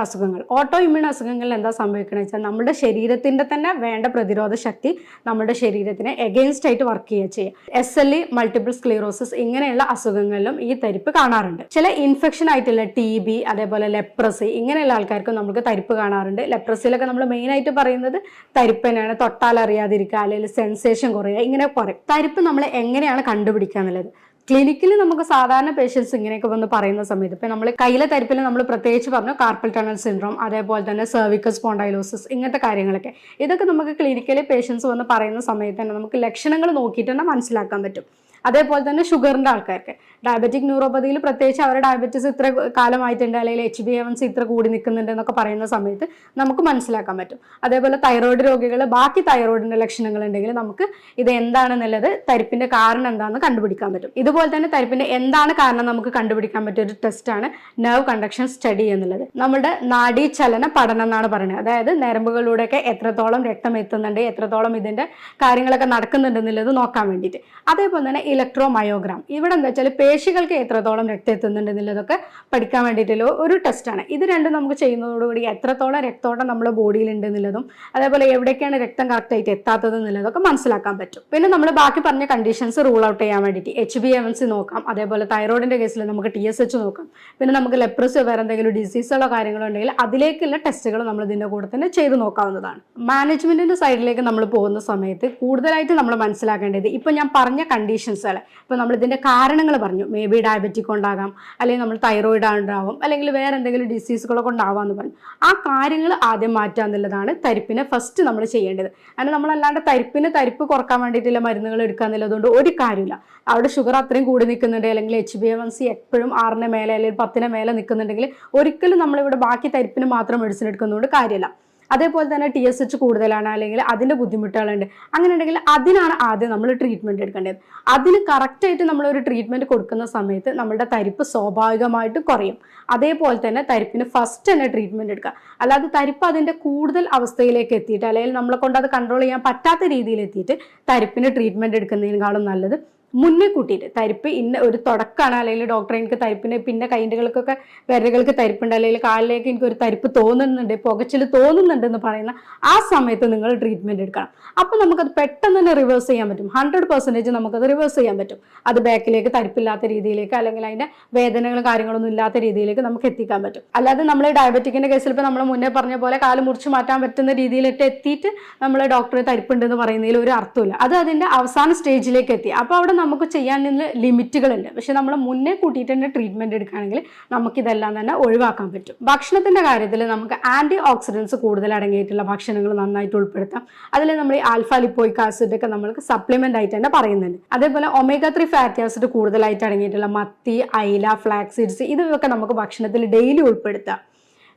അസുഖങ്ങളിൽ എന്താ സംഭവിക്കുന്നത് വെച്ചാൽ നമ്മുടെ ശരീരത്തിന്റെ തന്നെ വേണ്ട പ്രതിരോധ ശക്തി നമ്മുടെ ശരീരത്തിന് എഗെയിൻസ്റ്റ് ആയിട്ട് വർക്ക് ചെയ്യുക. SLE, മൾട്ടിപ്പിൾ സ്ക്ലീറോസിസ് ഇങ്ങനെയുള്ള അസുഖങ്ങളിലും ഈ തരിപ്പ് കാണാറുണ്ട്. ചില ഇൻഫെക്ഷൻ ആയിട്ടുള്ള TB, അതേപോലെ ലെപ്രസി ഇങ്ങനെയുള്ള ആൾക്കാർക്ക് നമുക്ക് തരിപ്പ് കാണാറുണ്ട്. ലെപ്രസിയിലൊക്കെ നമ്മൾ മെയിൻ ആയിട്ട് പറയുന്നത് തരിപ്പ് തന്നെയാണ്. തൊട്ടാൽ അറിയാതിരിക്കുക, അല്ലെങ്കിൽ സെൻസേഷൻ കുറയുക, ഇങ്ങനെ പറയും. തരിപ്പ് നമ്മൾ എങ്ങനെയാണ് കണ്ടുപിടിക്കുക എന്നുള്ളത് ക്ലിനിക്കിൽ നമുക്ക് സാധാരണ പേഷ്യൻസ് ഇങ്ങനെയൊക്കെ വന്ന് പറയുന്ന സമയത്ത് ഇപ്പം നമ്മൾ കയ്യിലെ തരിപ്പിൽ നമ്മൾ പ്രത്യേകിച്ച് പറഞ്ഞു കാർപ്പൽ ടണൽ സിൻഡ്രോം, അതേപോലെ തന്നെ സെർവിക്കൽ സ്പോണ്ടൈലോസിസ് ഇങ്ങനത്തെ കാര്യങ്ങളൊക്കെ. ഇതൊക്കെ നമുക്ക് ക്ലിനിക്കലി പേഷ്യൻസ് വന്ന് പറയുന്ന സമയത്ത് തന്നെ നമുക്ക് ലക്ഷണങ്ങൾ നോക്കിയിട്ട് തന്നെ മനസ്സിലാക്കാൻ പറ്റും. അതേപോലെ തന്നെ ഷുഗറിൻ്റെ ആൾക്കാർക്ക് ഡയബറ്റിക് ന്യൂറോപ്പതിയിൽ പ്രത്യേകിച്ച് അവരുടെ ഡയബറ്റീസ് ഇത്ര കാലമായിട്ടുണ്ട്, അല്ലെങ്കിൽ HbA1c ഇത്ര കൂടി നിൽക്കുന്നുണ്ട് എന്നൊക്കെ പറയുന്ന സമയത്ത് നമുക്ക് മനസ്സിലാക്കാൻ പറ്റും. അതേപോലെ തൈറോയ്ഡ് രോഗികൾ ബാക്കി തൈറോയിഡിൻ്റെ ലക്ഷണങ്ങൾ ഉണ്ടെങ്കിൽ നമുക്ക് ഇത് എന്താണെന്നുള്ളത് തരിപ്പിൻ്റെ കാരണം എന്താണെന്ന് കണ്ടുപിടിക്കാൻ പറ്റും. ഇതുപോലെ തന്നെ തരിപ്പിൻ്റെ എന്താണ് കാരണം നമുക്ക് കണ്ടുപിടിക്കാൻ പറ്റിയ ഒരു ടെസ്റ്റാണ് നെർവ് കണ്ടക്ഷൻ സ്റ്റഡി എന്നുള്ളത്. നമ്മുടെ നാഡീചലന പഠനം എന്നാണ് പറയുന്നത്. അതായത് നരമ്പുകളിലൂടെയൊക്കെ എത്രത്തോളം രക്തം എത്തുന്നുണ്ട്, എത്രത്തോളം ഇതിൻ്റെ കാര്യങ്ങളൊക്കെ നടക്കുന്നുണ്ട് എന്നുള്ളത് നോക്കാൻ വേണ്ടിയിട്ട്. അതേപോലെ തന്നെ ഇലക്ട്രോമയോഗ്രാം, ഇവിടെ എന്താ വെച്ചാൽ പേശികൾക്ക് എത്രത്തോളം രക്തം എത്തുന്നുണ്ട് എന്നുള്ളതൊക്കെ പഠിക്കാൻ വേണ്ടിയിട്ടുള്ള ഒരു ടെസ്റ്റാണ്. ഇത് രണ്ടും നമുക്ക് ചെയ്യുന്നതോടുകൂടി എത്രത്തോളം രക്തോട്ടം നമ്മുടെ ബോഡിയിൽ ഉണ്ട് എന്നുള്ളതും അതേപോലെ എവിടേക്കാണ് രക്തം കറക്റ്റായിട്ട് എത്താത്തത് എന്നുള്ളതൊക്കെ മനസ്സിലാക്കാൻ പറ്റും. പിന്നെ നമ്മൾ ബാക്കി പറഞ്ഞ കണ്ടീഷൻസ് റൂൾ ഔട്ട് ചെയ്യാൻ വേണ്ടിയിട്ട് HbA1c നോക്കാം, അതേപോലെ തൈറോയിഡിൻ്റെ കേസിൽ നമുക്ക് TSH നോക്കാം. പിന്നെ നമുക്ക് ലെപ്രസി വേറെ എന്തെങ്കിലും ഡിസീസുകളോ കാര്യങ്ങളോ ഉണ്ടെങ്കിൽ അതിലേക്കുള്ള ടെസ്റ്റുകൾ നമ്മൾ ഇതിൻ്റെ കൂടെ തന്നെ ചെയ്ത് നോക്കാവുന്നതാണ്. മാനേജ്മെൻറ്റിൻ്റെ സൈഡിലേക്ക് നമ്മൾ പോകുന്ന സമയത്ത് കൂടുതലായിട്ട് നമ്മൾ മനസ്സിലാക്കേണ്ടത് ഇപ്പം ഞാൻ പറഞ്ഞ കണ്ടീഷൻസ്, ഇപ്പോൾ നമ്മൾ ഇതിൻ്റെ കാരണങ്ങൾ പറഞ്ഞു, മേ ബി ഡയബറ്റിക് ഉണ്ടാകാം, അല്ലെങ്കിൽ നമ്മൾ തൈറോയിഡ് ഉണ്ടാവും, അല്ലെങ്കിൽ വേറെ എന്തെങ്കിലും ഡിസീസുകളൊക്കെ ഉണ്ടാവാമെന്ന് പറഞ്ഞു. ആ കാര്യങ്ങൾ ആദ്യം മാറ്റുക എന്നുള്ളതാണ് തരിപ്പിനെ ഫസ്റ്റ് നമ്മൾ ചെയ്യേണ്ടത്. കാരണം നമ്മളല്ലാണ്ട് തരിപ്പ് കുറക്കാൻ വേണ്ടിയിട്ടുള്ള മരുന്നുകൾ എടുക്കുക എന്നുള്ളതുകൊണ്ട് ഒരു കാര്യമില്ല. അവിടെ ഷുഗർ അത്രയും കൂടി നിൽക്കുന്നുണ്ട്, അല്ലെങ്കിൽ HbA1c എപ്പോഴും 6ന് മേലെ അല്ലെങ്കിൽ 10ന് മേലെ നിൽക്കുന്നുണ്ടെങ്കിൽ ഒരിക്കലും നമ്മളിവിടെ ബാക്കി തരിപ്പിന് മാത്രം മെഡിസിൻ എടുക്കുന്നതുകൊണ്ട് കാര്യമില്ല. അതേപോലെ തന്നെ TSH കൂടുതലാണ്, അല്ലെങ്കിൽ അതിൻ്റെ ബുദ്ധിമുട്ടുകളുണ്ട്, അങ്ങനെ ഉണ്ടെങ്കിൽ അതിനാണ് ആദ്യം നമ്മൾ ട്രീറ്റ്മെൻറ്റ് എടുക്കേണ്ടത്. അതിന് കറക്റ്റായിട്ട് നമ്മളൊരു ട്രീറ്റ്മെൻറ്റ് കൊടുക്കുന്ന സമയത്ത് നമ്മുടെ തരിപ്പ് സ്വാഭാവികമായിട്ട് കുറയും. അതേപോലെ തന്നെ തരിപ്പിന് ഫസ്റ്റ് തന്നെ ട്രീറ്റ്മെൻറ്റ് എടുക്കുക. അല്ലാതെ തരിപ്പ് അതിൻ്റെ കൂടുതൽ അവസ്ഥയിലേക്ക് എത്തിയിട്ട് അല്ലെങ്കിൽ നമ്മളെ കൊണ്ട് അത് കൺട്രോൾ ചെയ്യാൻ പറ്റാത്ത രീതിയിൽ എത്തിയിട്ട് തരിപ്പിന് ട്രീറ്റ്മെൻറ്റ് എടുക്കുന്നതിനേക്കാളും നല്ലത് മുന്നേ കൂട്ടിയിട്ട് തരിപ്പ് ഇന്ന ഒരു തുടക്കമാണ്, അല്ലെങ്കിൽ ഡോക്ടറെ എനിക്ക് തരിപ്പിന് പിന്നെ കൈൻ്റെകൾക്കൊക്കെ വിരലുകൾക്ക് തരിപ്പുണ്ട്, അല്ലെങ്കിൽ കാലിലേക്ക് എനിക്ക് ഒരു തരിപ്പ് തോന്നുന്നുണ്ട്, പുകച്ചിൽ തോന്നുന്നുണ്ട് എന്ന് പറയുന്ന ആ സമയത്ത് നിങ്ങൾ ട്രീറ്റ്മെൻറ്റ് എടുക്കണം. അപ്പോൾ നമുക്കത് പെട്ടെന്ന് തന്നെ റിവേഴ്സ് ചെയ്യാൻ പറ്റും. 100% നമുക്കത് റിവേഴ്സ് ചെയ്യാൻ പറ്റും. അത് ബാക്കിലേക്ക് തരിപ്പില്ലാത്ത രീതിയിലേക്ക്, അല്ലെങ്കിൽ അതിൻ്റെ വേദനകളും കാര്യങ്ങളൊന്നും ഇല്ലാത്ത രീതിയിലേക്ക് നമുക്ക് എത്തിക്കാൻ പറ്റും. അല്ലാതെ നമ്മൾ ഡയബറ്റിക്കിൻ്റെ കേസിൽ ഇപ്പോൾ നമ്മൾ മുന്നേ പറഞ്ഞ പോലെ കാല് മുറിച്ച് മാറ്റാൻ പറ്റുന്ന രീതിയിലിട്ട് എത്തിയിട്ട് നമ്മൾ ഡോക്ടറെ തരിപ്പുണ്ടെന്ന് പറയുന്നതിൽ ഒരു അർത്ഥമില്ല. അത് അതിൻ്റെ അവസാന സ്റ്റേജിലേക്ക് എത്തി. അപ്പോൾ അവിടെ നമുക്ക് ചെയ്യാൻ ലിമിറ്റുകളുണ്ട്. പക്ഷെ നമ്മൾ മുന്നേ കൂട്ടിയിട്ട് തന്നെ ട്രീറ്റ്മെൻറ്റ് എടുക്കുകയാണെങ്കിൽ നമുക്കിതെല്ലാം തന്നെ ഒഴിവാക്കാൻ പറ്റും. ഭക്ഷണത്തിൻ്റെ കാര്യത്തിൽ നമുക്ക് ആൻറ്റി ഓക്സിഡൻസ് കൂടുതൽ അടങ്ങിയിട്ടുള്ള ഭക്ഷണങ്ങൾ നന്നായിട്ട് ഉൾപ്പെടുത്താം. അതിൽ നമ്മൾ ഈ ആൽഫ ലിപ്പോയിക് ആസിഡ് ഒക്കെ നമ്മൾക്ക് സപ്ലിമെൻ്റ് ആയിട്ട് തന്നെ പറയുന്നുണ്ട്. അതേപോലെ ഒമേഗ 3 ഫാറ്റി ആസിഡ് കൂടുതലായിട്ട് അടങ്ങിയിട്ടുള്ള മത്തി, അയില, ഫ്ലാക്സ് സീഡ്സ് ഇതൊക്കെ നമുക്ക് ഭക്ഷണത്തിൽ ഡെയിലി ഉൾപ്പെടുത്താം.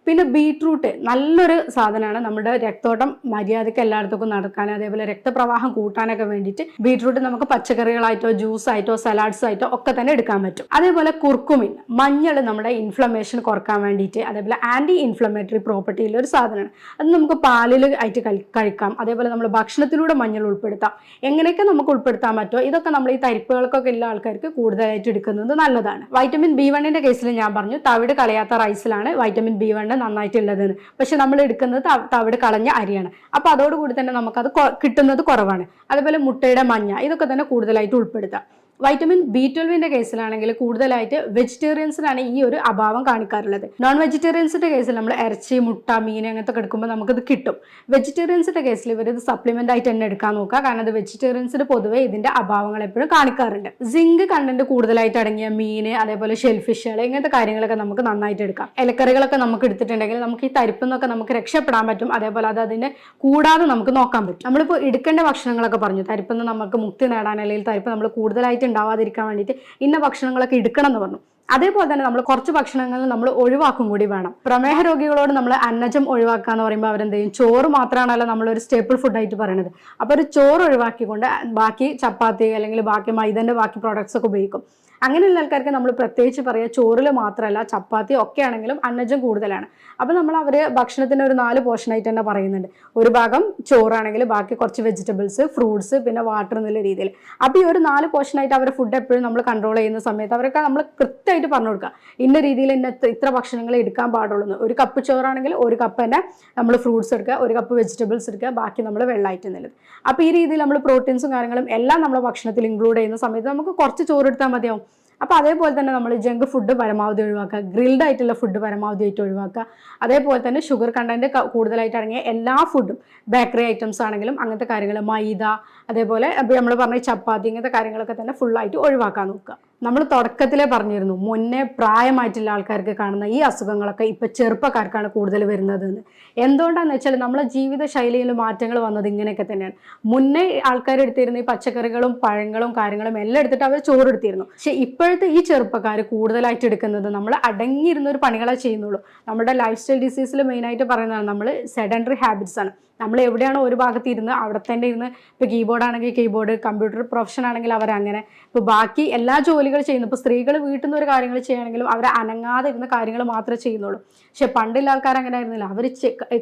പിന്നെ ബീട്രൂട്ട് നല്ലൊരു സാധനമാണ്. നമ്മുടെ രക്തോട്ടം മര്യാദയ്ക്ക് എല്ലായിടത്തേക്കും നടക്കാൻ, അതേപോലെ രക്തപ്രവാഹം കൂട്ടാനൊക്കെ വേണ്ടിയിട്ട് ബീട്രൂട്ട് നമുക്ക് പച്ചക്കറികളായിട്ടോ ജ്യൂസ് ആയിട്ടോ സലാഡ്സ് ആയിട്ടോ ഒക്കെ തന്നെ എടുക്കാൻ പറ്റും. അതേപോലെ കുർക്കുമിൻ, മഞ്ഞൾ നമ്മുടെ ഇൻഫ്ലമേഷൻ കുറക്കാൻ വേണ്ടിയിട്ട്, അതേപോലെ ആൻറ്റി ഇൻഫ്ലമേറ്ററി പ്രോപ്പർട്ടി ഉള്ള ഒരു സാധനമാണ്. അത് നമുക്ക് പാലിൽ ആയിട്ട് കഴിക്കാം. അതേപോലെ നമ്മൾ ഭക്ഷണത്തിലൂടെ മഞ്ഞൾ ഉൾപ്പെടുത്താം. എങ്ങനെയൊക്കെ നമുക്ക് ഉൾപ്പെടുത്താൻ പറ്റുമോ ഇതൊക്കെ നമ്മൾ ഈ തരിപ്പുകൾക്കൊക്കെ ഉള്ള ആൾക്കാർക്ക് കൂടുതലായിട്ട് എടുക്കുന്നത് നല്ലതാണ്. വൈറ്റമിൻ B1 കേസിൽ ഞാൻ പറഞ്ഞു തവിട് കളയാത്ത റൈസിലാണ് വൈറ്റമിൻ B1 നന്നായിട്ടുള്ളത്. പക്ഷെ നമ്മൾ എടുക്കുന്നത് തവിട് കളഞ്ഞ അരിയാണ്. അപ്പോൾ അതോടുകൂടി തന്നെ നമുക്കത് കിട്ടുന്നത് കുറവാണ്. അതുപോലെ മുട്ടയുടെ മഞ്ഞ ഇതൊക്കെ തന്നെ കൂടുതലായിട്ട് ഉൾപ്പെടുത്താം. വൈറ്റമിൻ B12 കേസിലാണെങ്കിൽ കൂടുതലായിട്ട് വെജിറ്റേറിയൻസിനാണ് ഈ ഒരു അഭാവം കാണിക്കാറുള്ളത്. നോൺ വെജിറ്റേറിയൻസിന്റെ കേസിൽ നമ്മൾ ഇറച്ചി, മുട്ട, മീൻ അങ്ങനത്തെ എടുക്കുമ്പോൾ നമുക്കിത് കിട്ടും. വെജിറ്റേറിയൻസിന്റെ കേസിൽ ഇവർ ഇത് സപ്ലിമെന്റ് ആയിട്ട് തന്നെ എടുക്കാൻ നോക്കുക. കാരണം അത് വെജിറ്റേറിയൻസിന് പൊതുവെ ഇതിന്റെ അഭാവങ്ങൾ എപ്പോഴും കാണിക്കാറുണ്ട്. സിങ്ക് കണ്ടന്റ് കൂടുതലായിട്ട് അടങ്ങിയ മീൻ, അതേപോലെ ഷെൽഫിഷുകൾ ഇങ്ങനത്തെ കാര്യങ്ങളൊക്കെ നമുക്ക് നന്നായിട്ട് എടുക്കാം. ഇലക്കറികളൊക്കെ നമുക്ക് എടുത്തിട്ടുണ്ടെങ്കിൽ നമുക്ക് ഈ തരിപ്പെന്നൊക്കെ നമുക്ക് രക്ഷപ്പെടാൻ പറ്റും. അതേപോലെ അത് അതിനെ കൂടാതെ നമുക്ക് നോക്കാൻ പറ്റും. നമ്മളിപ്പോൾ എടുക്കേണ്ട ഭക്ഷണങ്ങളൊക്കെ പറഞ്ഞു. തരിപ്പെന്ന് നമുക്ക് മുക്തി നേടാൻ, അല്ലെങ്കിൽ തരിപ്പ് നമ്മൾ കൂടുതലായിട്ട് ഉണ്ടാവാതിരിക്കാൻ വേണ്ടിയിട്ട് ഇന്ന ഭക്ഷണങ്ങളൊക്കെ എടുക്കണം എന്ന് പറഞ്ഞു. അതേപോലെ തന്നെ നമ്മൾ കുറച്ച് ഭക്ഷണങ്ങൾ നമ്മൾ ഒഴിവാക്കും കൂടി വേണം. പ്രമേഹ രോഗികളോട് നമ്മൾ അന്നജം ഒഴിവാക്കുക എന്ന് പറയുമ്പോൾ അവരെന്ത് ചെയ്യും? ചോറ് മാത്രമാണല്ലോ നമ്മളൊരു സ്റ്റേപ്പിൾ ഫുഡായിട്ട് പറയുന്നത്. അപ്പോൾ ഒരു ചോറ് ഒഴിവാക്കിക്കൊണ്ട് ബാക്കി ചപ്പാത്തി അല്ലെങ്കിൽ ബാക്കി മൈദൻ്റെ ബാക്കി പ്രോഡക്ട്സ് ഒക്കെ ഉപയോഗിക്കും. അങ്ങനെയുള്ള ആൾക്കാർക്ക് നമ്മൾ പ്രത്യേകിച്ച് പറയുക ചോറിൽ മാത്രമല്ല ചപ്പാത്തി ഒക്കെ ആണെങ്കിലും അന്നജം കൂടുതലാണ്. അപ്പോൾ നമ്മൾ അവർ ഭക്ഷണത്തിന് ഒരു 4 പോർഷനായിട്ട് തന്നെ പറയുന്നുണ്ട്. ഒരു ഭാഗം ചോറാണെങ്കിൽ ബാക്കി കുറച്ച് വെജിറ്റബിൾസ്, ഫ്രൂട്ട്സ്, പിന്നെ വാട്ടർ എന്നുള്ള രീതിയിൽ. അപ്പോൾ ഈ ഒരു 4 പോർഷനായിട്ട് അവരുടെ ഫുഡ് എപ്പോഴും നമ്മൾ കൺട്രോൾ ചെയ്യുന്ന സമയത്ത് അവർക്ക് നമ്മൾ കൃത്യമായിട്ട് പറഞ്ഞു കൊടുക്കുക ഇന്ന രീതിയിൽ ഇത്ര ഭക്ഷണങ്ങൾ എടുക്കാൻ പാടുള്ളൂ. ഒരു കപ്പ് ചോറാണെങ്കിൽ 1 കപ്പ് തന്നെ നമ്മൾ ഫ്രൂട്ട്സ് എടുക്കുക, 1 കപ്പ് വെജിറ്റബിൾസ് എടുക്കുക, ബാക്കി നമ്മൾ വെള്ളമായിട്ട് എന്നുള്ളത്. അപ്പോൾ ഈ രീതിയിൽ നമ്മൾ പ്രോട്ടീൻസും കാര്യങ്ങളും എല്ലാം നമ്മുടെ ഭക്ഷണത്തിൽ ഇൻക്ലൂഡ് ചെയ്യുന്ന സമയത്ത് നമുക്ക് കുറച്ച് ചോറ് എടുത്താൽ മതിയാവും. അപ്പോൾ അതേപോലെ തന്നെ നമ്മൾ ജങ്ക് ഫുഡ് പരമാവധി ഒഴിവാക്കുക, ഗ്രിൽഡ് ആയിട്ടുള്ള ഫുഡ് പരമാവധി ആയിട്ട് ഒഴിവാക്കുക. അതേപോലെ തന്നെ ഷുഗർ കണ്ടന്റ് കൂടുതലായിട്ട് അടങ്ങിയ എല്ലാ ഫുഡും, ബേക്കറി ഐറ്റംസ് ആണെങ്കിലും അങ്ങനത്തെ കാര്യങ്ങൾ, മൈദ, അതേപോലെ നമ്മൾ പറഞ്ഞ ചപ്പാത്തി ഇങ്ങനത്തെ കാര്യങ്ങളൊക്കെ തന്നെ ഫുള്ളായിട്ട് ഒഴിവാക്കാൻ നോക്കുക. നമ്മൾ തുടക്കത്തിലേ പറഞ്ഞിരുന്നു മുന്നേ പ്രായമായിട്ടുള്ള ആൾക്കാർക്ക് കാണുന്ന ഈ അസുഖങ്ങളൊക്കെ ഇപ്പം ചെറുപ്പക്കാർക്കാണ് കൂടുതൽ വരുന്നതെന്ന്. എന്തുകൊണ്ടാണെന്ന് വെച്ചാൽ നമ്മളെ ജീവിതശൈലിയിൽ മാറ്റങ്ങൾ വന്നത് ഇങ്ങനെയൊക്കെ തന്നെയാണ്. മുന്നേ ആൾക്കാർ എടുത്തിരുന്ന ഈ പച്ചക്കറികളും പഴങ്ങളും കാര്യങ്ങളും എല്ലാം എടുത്തിട്ട് അവർ ചോറെടുത്തിരുന്നു. പക്ഷെ ഇപ്പോഴത്തെ ഈ ചെറുപ്പക്കാർ കൂടുതലായിട്ട് എടുക്കുന്നത് നമ്മൾ അടങ്ങിയിരുന്ന ഒരു പണികളെ ചെയ്യുന്നുള്ളൂ. നമ്മുടെ ലൈഫ് സ്റ്റൈൽ ഡിസീസിൽ മെയിനായിട്ട് പറയുന്നതാണ് നമ്മൾ സെഡൻഡറി ഹാബിറ്റ്സ് ആണ്. നമ്മൾ എവിടെയാണോ ഒരു ഭാഗത്ത് ഇരുന്ന് അവിടെ തന്നെ ഇരുന്ന്, ഇപ്പോൾ കീബോർഡ് ആണെങ്കിൽ കീബോർഡ്, കമ്പ്യൂട്ടർ പ്രൊഫഷൻ ആണെങ്കിൽ അവരങ്ങനെ, ഇപ്പോൾ ബാക്കി എല്ലാ ജോലികൾ ചെയ്യുന്നു. ഇപ്പോൾ സ്ത്രീകൾ വീട്ടിൽ നിന്ന് ഒരു കാര്യങ്ങൾ ചെയ്യുകയാണെങ്കിലും അവർ അനങ്ങാതെ ഇരുന്ന കാര്യങ്ങൾ മാത്രമേ ചെയ്യുന്നുള്ളൂ. പക്ഷെ പണ്ടുള്ള ആൾക്കാർ അങ്ങനെ ആയിരുന്നില്ല. അവർ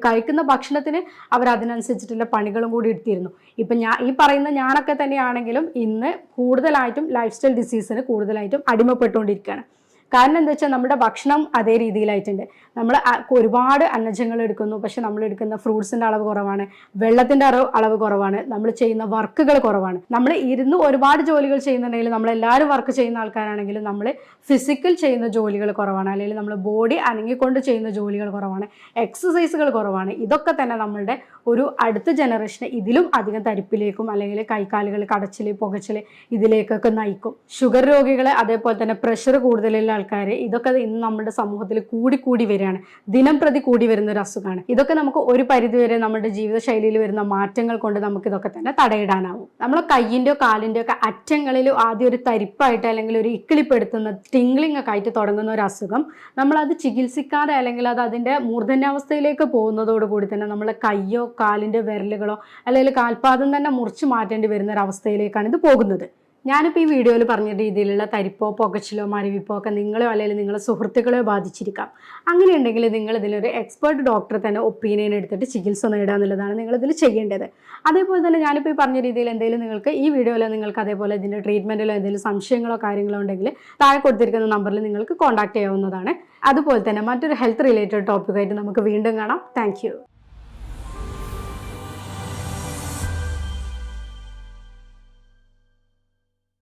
കഴിക്കുന്ന ഭക്ഷണത്തിന് അവരതിനനുസരിച്ചിട്ടുള്ള പണികളും കൂടി എടുത്തിരുന്നു. ഇപ്പം ഈ പറയുന്ന ഞാനൊക്കെ തന്നെയാണെങ്കിലും ഇന്ന് കൂടുതലായിട്ടും ലൈഫ് സ്റ്റൈൽ ഡിസീസിന് കൂടുതലായിട്ടും അടിമപ്പെട്ടുകൊണ്ടിരിക്കുകയാണ്. കാരണം എന്താ വെച്ചാൽ നമ്മുടെ ഭക്ഷണം അതേ രീതിയിലായിട്ടുണ്ട്. നമ്മൾ ഒരുപാട് അന്നജങ്ങൾ എടുക്കുന്നു, പക്ഷെ നമ്മൾ എടുക്കുന്ന ഫ്രൂട്ട്സിൻ്റെ അളവ് കുറവാണ്, വെള്ളത്തിൻ്റെ അളവ് കുറവാണ്, നമ്മൾ ചെയ്യുന്ന വർക്കുകൾ കുറവാണ്. നമ്മൾ ഇരുന്ന് ഒരുപാട് ജോലികൾ ചെയ്യുന്നുണ്ടെങ്കിൽ, നമ്മളെല്ലാവരും വർക്ക് ചെയ്യുന്ന ആൾക്കാരാണെങ്കിലും നമ്മൾ ഫിസിക്കൽ ചെയ്യുന്ന ജോലികൾ കുറവാണ്, അല്ലെങ്കിൽ നമ്മൾ ബോഡി അനങ്ങിക്കൊണ്ട് ചെയ്യുന്ന ജോലികൾ കുറവാണ്, എക്സസൈസുകൾ കുറവാണ്. ഇതൊക്കെ തന്നെ നമ്മളുടെ ഒരു അടുത്ത ജനറേഷനെ ഇതിലും അധികം തരിപ്പിലേക്കും അല്ലെങ്കിൽ കൈക്കാലുകൾ കടച്ചിൽ, പുകച്ചിൽ ഇതിലേക്കൊക്കെ നയിക്കും. ഷുഗർ രോഗികൾ, അതേപോലെ തന്നെ പ്രഷർ കൂടുതലുള്ള ആൾക്കാർ, ഇതൊക്കെ ഇന്ന് നമ്മുടെ സമൂഹത്തിൽ കൂടി വരികയാണ്. ദിനം പ്രതി കൂടി വരുന്ന ഒരു അസുഖമാണ്. ഇതൊക്കെ നമുക്ക് ഒരു പരിധിവരെ നമ്മുടെ ജീവിതശൈലിയിൽ വരുന്ന മാറ്റങ്ങൾ കൊണ്ട് നമുക്ക് ഇതൊക്കെ തന്നെ തടയിടാനാവും. നമ്മളെ കയ്യിൻ്റെയോ കാലിൻ്റെയോ ഒക്കെ അറ്റങ്ങളിൽ ആദ്യം ഒരു തരിപ്പായിട്ട് അല്ലെങ്കിൽ ഒരു ഇക്കിളിപ്പെടുത്തുന്ന ടിംഗ്ലിംഗ് ഒക്കെ ആയിട്ട് തുടങ്ങുന്ന ഒരു അസുഖം നമ്മളത് ചികിത്സിക്കാതെ അല്ലെങ്കിൽ അത് അതിൻ്റെ മൂർധന്യാവസ്ഥയിലേക്ക് പോകുന്നതോടുകൂടി തന്നെ നമ്മളെ കയ്യോ കാലിൻ്റെ വിരലുകളോ അല്ലെങ്കിൽ കാൽപാദം തന്നെ മുറിച്ച് മാറ്റേണ്ടി വരുന്ന ഒരു അവസ്ഥയിലേക്കാണ് ഇത് പോകുന്നത്. ഞാനിപ്പോൾ ഈ വീഡിയോയിൽ പറഞ്ഞ രീതിയിലുള്ള തരിപ്പോ പുകച്ചിലോ മരവിപ്പോ ഒക്കെ നിങ്ങളോ അല്ലെങ്കിൽ നിങ്ങളുടെ സുഹൃത്തുക്കളെയോ ബാധിച്ചിരിക്കാം. അങ്ങനെയുണ്ടെങ്കിൽ നിങ്ങൾ ഇതിലൊരു എക്സ്പേർട്ട് ഡോക്ടറെ തന്നെ ഒപ്പീനിയൻ എടുത്തിട്ട് ചികിത്സ നേടുക എന്നുള്ളതാണ് നിങ്ങളിതിൽ ചെയ്യേണ്ടത്. അതേപോലെ തന്നെ ഞാനിപ്പോൾ ഈ പറഞ്ഞ രീതിയിൽ എന്തെങ്കിലും നിങ്ങൾക്ക് ഈ വീഡിയോയിൽ നിങ്ങൾക്ക് അതേപോലെ ഇതിൻ്റെ ട്രീറ്റ്മെൻറ്റിലോ എന്തെങ്കിലും സംശയങ്ങളോ കാര്യങ്ങളോ ഉണ്ടെങ്കിൽ താഴെ കൊടുത്തിരിക്കുന്ന നമ്പറിൽ നിങ്ങൾക്ക് കോൺടാക്ട് ചെയ്യാവുന്നതാണ്. അതുപോലെ തന്നെ മറ്റൊരു ഹെൽത്ത് റിലേറ്റഡ് ടോപ്പിക്കായിട്ട് നമുക്ക് വീണ്ടും കാണാം. താങ്ക്